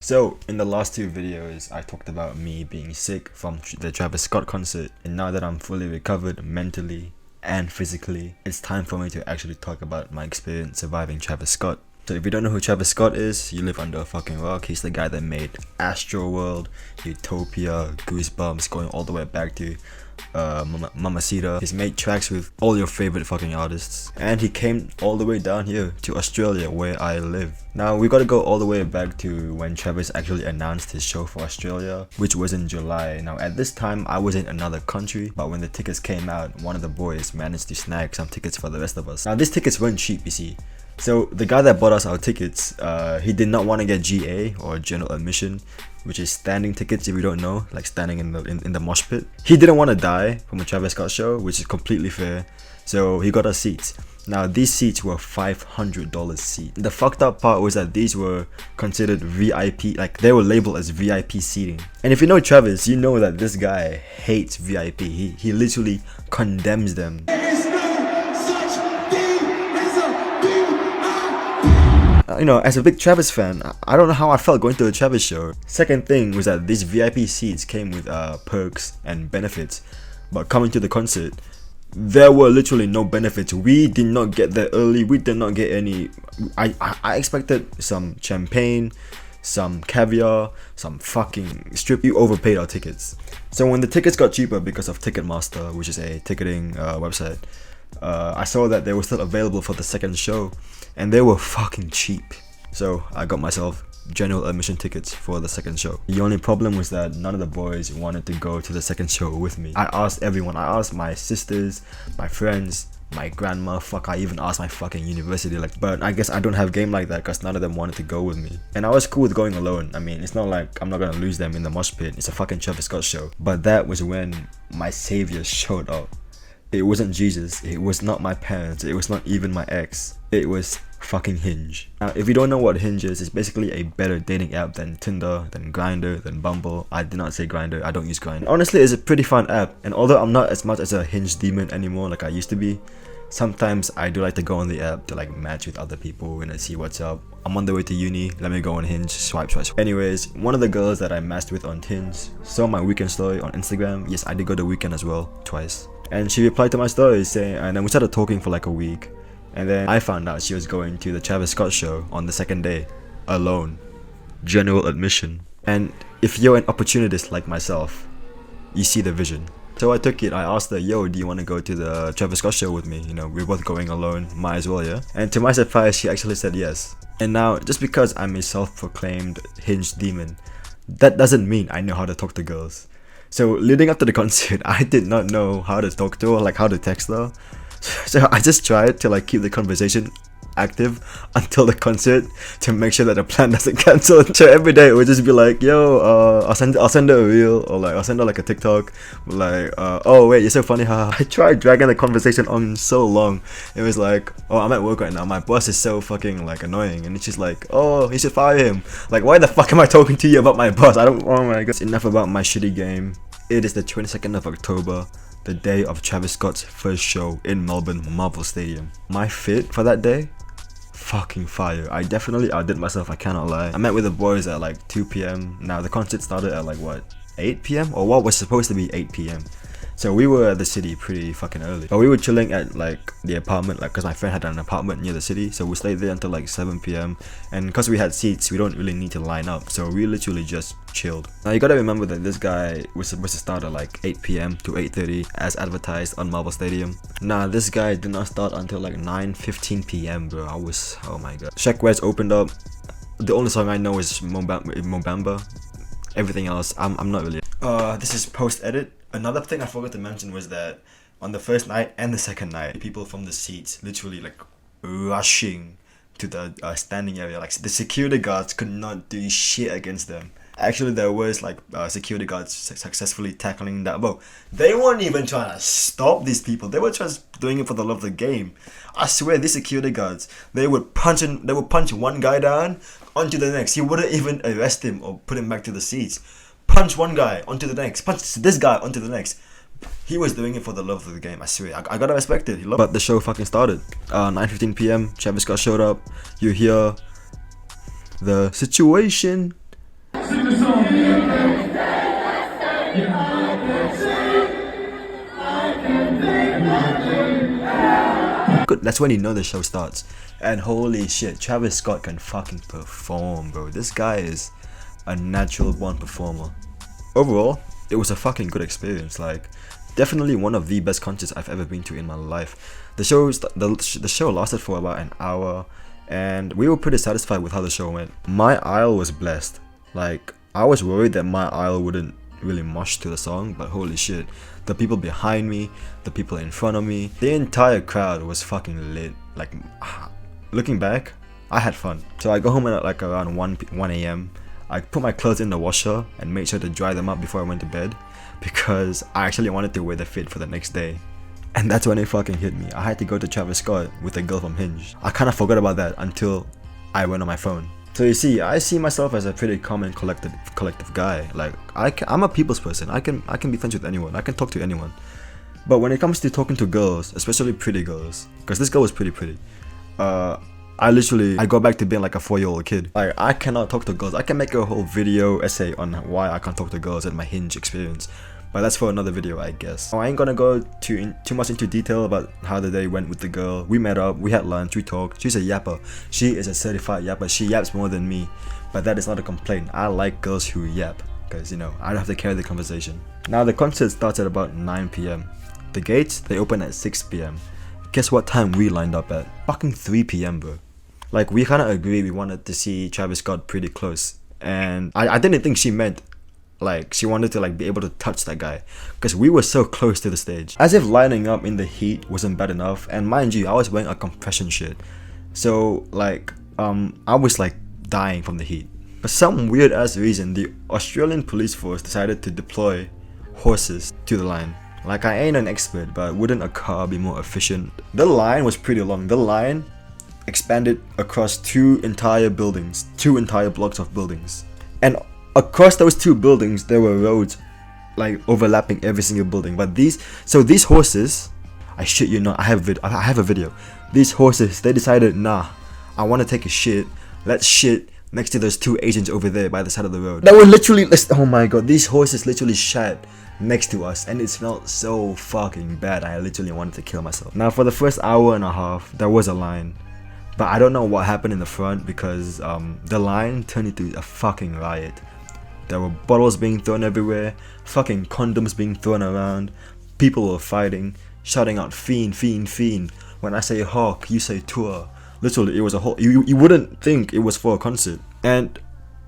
So, in the last two videos, I talked about me being sick from the Travis Scott concert, and now that I'm fully recovered mentally and physically, it's time for me to actually talk about my experience surviving Travis Scott. So if you don't know who Travis Scott is, you live under a fucking rock. He's the guy that made Astroworld, Utopia, Goosebumps, going all the way back to Mamacita. He's made tracks with all your favorite fucking artists, and he came all the way down here to Australia where I live. Now we gotta go all the way back to when Travis actually announced his show for Australia, which was in July. Now at this time I was in another country, but when the tickets came out, one of the boys managed to snag some tickets for the rest of us. Now these tickets weren't cheap, you see. So the guy that bought us our tickets, he did not want to get GA, or general admission, which is standing tickets if you don't know, like standing in the mosh pit. He didn't want to die from a Travis Scott show, which is completely fair, so he got us seats. Now these seats were $500 seats. The fucked up part was that these were considered VIP, like they were labeled as VIP seating. And if you know Travis, you know that this guy hates VIP. He literally condemns them. You know, as a big Travis fan, I don't know how I felt going to a Travis show. Second thing was that these VIP seats came with perks and benefits, but coming to the concert, there were literally no benefits. We did not get there early. We did not get any. I expected some champagne, some caviar, some fucking strip. We overpaid our tickets. So when the tickets got cheaper because of Ticketmaster, which is a ticketing website, I saw that they were still available for the second show, and they were fucking cheap. So I got myself general admission tickets for the second show. The only problem was that none of the boys wanted to go to the second show with me. I asked everyone. I asked my sisters, my friends, my grandma, fuck, I even asked my fucking university, like, but I guess I don't have game like that because none of them wanted to go with me. And I was cool with going alone. I mean, it's not like I'm not gonna lose them in the mosh pit. It's a fucking Travis Scott show. But that was when my savior showed up. It wasn't Jesus, it was not my parents, it was not even my ex, it was fucking Hinge. Now if you don't know what Hinge is, it's basically a better dating app than Tinder, than Grindr, than Bumble. I did not say Grindr, I don't use Grindr. Honestly, it's a pretty fun app, and although I'm not as much as a Hinge demon anymore like I used to be, sometimes I do like to go on the app to like match with other people and I see what's up. I'm on the way to uni, let me go on Hinge, swipe. Anyways, one of the girls that I matched with on Hinge saw my weekend story on Instagram. Yes, I did go to weekend as well, twice. And she replied to my story saying, and then we started talking for like a week. And then I found out she was going to the Travis Scott show on the second day, alone, general admission. And if you're an opportunist like myself, you see the vision. So I took it. I asked her, yo, do you want to go to the Travis Scott show with me? You know, we're both going alone, might as well, yeah? And to my surprise, she actually said yes. And now, just because I'm a self-proclaimed Hinge demon, that doesn't mean I know how to talk to girls. So leading up to the concert, I did not know how to talk to her, like how to text her. So I just tried to like keep the conversation active until the concert to make sure that the plan doesn't cancel. So every day it would just be like, yo, I'll send her a reel, or like I'll send her like a TikTok, like, oh wait, you're so funny, haha. I tried dragging the conversation on so long. It was like, oh, I'm at work right now, my boss is so fucking like annoying, and she's like, oh, you should fire him. Like, why the fuck am I talking to you about my boss? I don't. Oh my god. It's enough about my shitty game. It is the 22nd of October, the day of Travis Scott's first show in Melbourne Marvel Stadium. My fit for that day? Fucking fire. I definitely outdid myself, I cannot lie. I met with the boys at like 2 p.m. Now the concert started at like what, 8 p.m? or what was supposed to be 8 p.m. So we were at the city pretty fucking early. But we were chilling at like the apartment, like, cause my friend had an apartment near the city, so we stayed there until like 7 p.m. And cause we had seats, we don't really need to line up, so we literally just chilled. Now you gotta remember that this guy was supposed to start at like 8 p.m. to 8:30 as advertised on Marvel Stadium. Nah, this guy did not start until like 9:15 p.m. bro. I was, oh my god. Check West opened up. The only song I know is Mobamba. Everything else, I'm not really. This is post-edit. Another thing I forgot to mention was that on the first night and the second night, people from the seats literally like rushing to the standing area. Like the security guards could not do shit against them. Actually, there was like security guards successfully tackling that. Bro, they weren't even trying to stop these people. They were just doing it for the love of the game. I swear, these security guards, they would punch one guy down onto the next. He wouldn't even arrest him or put him back to the seats. Punch one guy onto the next. Punch this guy onto the next. He was doing it for the love of the game, I swear. I gotta respect it. But the show fucking started. 9:15 p.m. Travis Scott showed up. You hear the situation Sing the song. Good, that's when you know the show starts. And holy shit, Travis Scott can fucking perform, bro. This guy is a natural born performer. Overall, it was a fucking good experience. Like, definitely one of the best concerts I've ever been to in my life. The show lasted for about an hour, and we were pretty satisfied with how the show went. My aisle was blessed. Like, I was worried that my aisle wouldn't really mosh to the song, but holy shit, the people behind me, the people in front of me, the entire crowd was fucking lit. Like, looking back, I had fun. So I go home at like around 1 a.m. I put my clothes in the washer and made sure to dry them up before I went to bed, because I actually wanted to wear the fit for the next day. And that's when it fucking hit me. I had to go to Travis Scott with a girl from Hinge. I kind of forgot about that until I went on my phone. So you see, I see myself as a pretty calm and collective guy. Like, I'm a people's person. I can be friends with anyone. I can talk to anyone. But when it comes to talking to girls, especially pretty girls, because this girl was pretty, I go back to being like a 4-year-old kid. Like, I cannot talk to girls. I can make a whole video essay on why I can't talk to girls and my Hinge experience, but that's for another video, I guess. I ain't gonna go too much into detail about how the day went with the girl. We met up, we had lunch, we talked. She's a yapper. She is a certified yapper. She yaps more than me, but that is not a complaint. I like girls who yap, because, you know, I don't have to carry the conversation. Now, the concert starts at about 9 p.m. The gates, they open at 6 p.m. Guess what time we lined up at? Fucking 3 p.m, bro. Like, we kind of agreed we wanted to see Travis Scott pretty close, and I didn't think she meant like she wanted to like be able to touch that guy, because we were so close to the stage. As if lining up in the heat wasn't bad enough, and mind you, I was wearing a compression shirt, so like I was like dying from the heat. For some weird ass reason, the Australian police force decided to deploy horses to the line. Like, I ain't an expert, but wouldn't a car be more efficient? The line was pretty long. The line expanded across 2 entire buildings, 2 entire blocks of buildings, and across those 2 buildings there were roads like overlapping every single building. But these horses, I shit you not, I have a video. These horses, they decided, nah, I want to take a shit, let's shit next to those 2 agents over there by the side of the road. They were literally, oh my god, these horses literally shat next to us, and it smelled so fucking bad. I literally wanted to kill myself. Now, for the first hour and a half there was a line, but I don't know what happened in the front, because the line turned into a fucking riot. There were bottles being thrown everywhere, fucking condoms being thrown around, people were fighting, shouting out fiend, fiend, fiend. When I say hawk, you say tour. Literally, it was a whole, you wouldn't think it was for a concert. And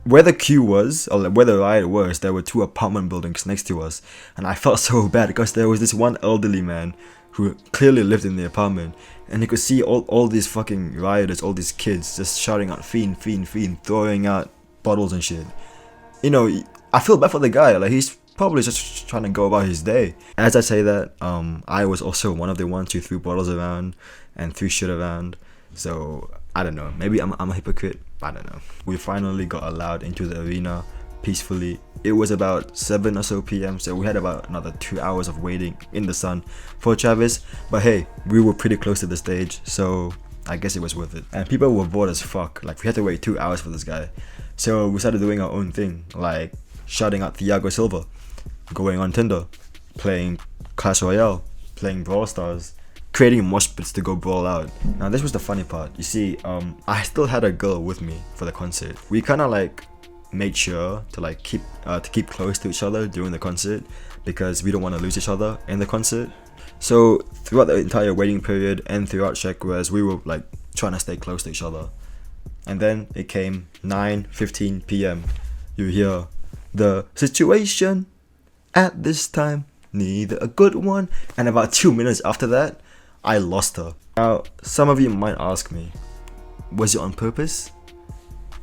where the queue was, or where the riot was, there were 2 apartment buildings next to us, and I felt so bad because there was this one elderly man who clearly lived in the apartment, and he could see all these fucking rioters, all these kids just shouting out fiend, fiend, fiend, throwing out bottles and shit. You know, I feel bad for the guy. Like, he's probably just trying to go about his day. As I say that, I was also one of the ones who threw bottles around and threw shit around. So I don't know, maybe I'm a hypocrite, I don't know. We finally got allowed into the arena peacefully. It was about 7 or so p.m, so we had about another 2 hours of waiting in the sun for Travis. But hey, we were pretty close to the stage, so I guess it was worth it. And people were bored as fuck. Like, we had to wait 2 hours for this guy. So we started doing our own thing, like shouting out Thiago Silva, going on Tinder, playing Clash Royale, playing Brawl Stars, creating mosh pits to go brawl out. Now, this was the funny part. You see, I still had a girl with me for the concert. We kind of like made sure to like keep close to each other during the concert, because we don't want to lose each other in the concert. So throughout the entire waiting period and throughout Shakwares, we were like trying to stay close to each other. And then it came 9:15 p.m. You hear the situation at this time, neither a good one. And about 2 minutes after that, I lost her. Now, some of you might ask me, was it on purpose?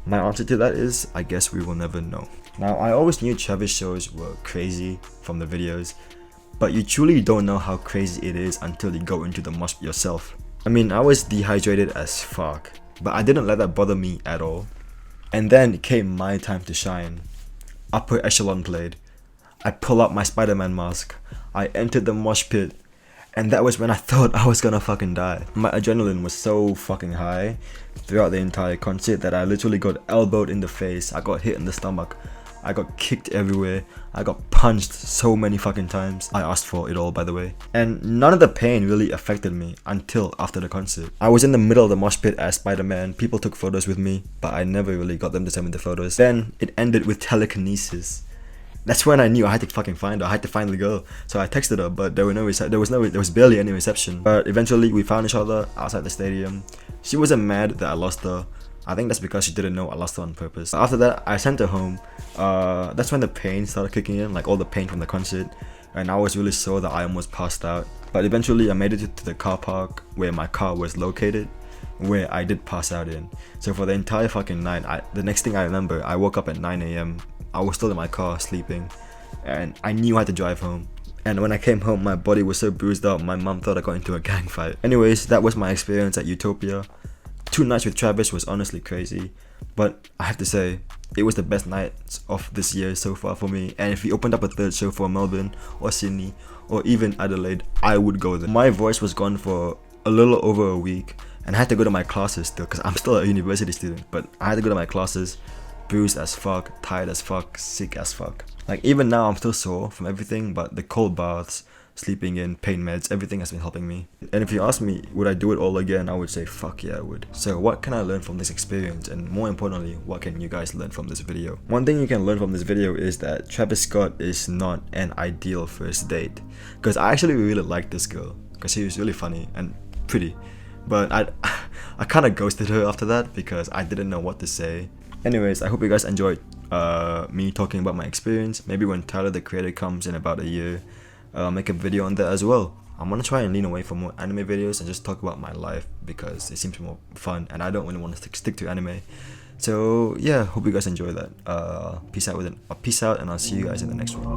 My answer to that is, I guess we will never know. Now, I always knew Travis shows were crazy from the videos, but you truly don't know how crazy it is until you go into the mosh pit yourself. I mean, I was dehydrated as fuck, but I didn't let that bother me at all. And then it came my time to shine. Upper Echelon played. I pull out my Spider-Man mask. I entered the mosh pit, and that was when I thought I was gonna fucking die. My adrenaline was so fucking high throughout the entire concert that I literally got elbowed in the face. I got hit in the stomach. I got kicked everywhere. I got punched so many fucking times. I asked for it all, by the way. And none of the pain really affected me until after the concert. I was in the middle of the mosh pit as Spider-Man. People took photos with me, but I never really got them to send me the photos. Then it ended with telekinesis. That's when I knew I had to fucking find her. I had to find the girl. So I texted her, but there was barely any reception. But eventually we found each other outside the stadium. She wasn't mad that I lost her. I think that's because she didn't know I lost her on purpose. After that, I sent her home. That's when the pain started kicking in, like all the pain from the concert. And I was really sore that I almost passed out. But eventually I made it to the car park where my car was located, where I did pass out in. So for the entire fucking night, the next thing I remember, I woke up at 9 AM. I was still in my car sleeping, and I knew I had to drive home. And when I came home, my body was so bruised up, my mom thought I got into a gang fight. Anyways, that was my experience at Utopia. 2 nights with Travis was honestly crazy, but I have to say, it was the best nights of this year so far for me. And if he opened up a third show for Melbourne or Sydney or even Adelaide, I would go there. My voice was gone for a little over a week, and I had to go to my classes still because I'm still a university student, but I had to go to my classes. Bruised as fuck, tired as fuck, sick as fuck. Like even now I'm still sore from everything, but the cold baths, sleeping in, pain meds, everything has been helping me. And if you ask me, would I do it all again, I would say fuck yeah I would. So what can I learn from this experience, and more importantly, what can you guys learn from this video? One thing you can learn from this video is that Travis Scott is not an ideal first date. Because I actually really liked this girl, because she was really funny and pretty. But I kind of ghosted her after that because I didn't know what to say. Anyways, I hope you guys enjoyed me talking about my experience. Maybe when Tyler the Creator comes in about a year, I'll make a video on that as well. I'm gonna try and lean away from more anime videos and just talk about my life because it seems more fun and I don't really want to stick to anime. So yeah, hope you guys enjoy that. Peace out and I'll see you guys in the next one.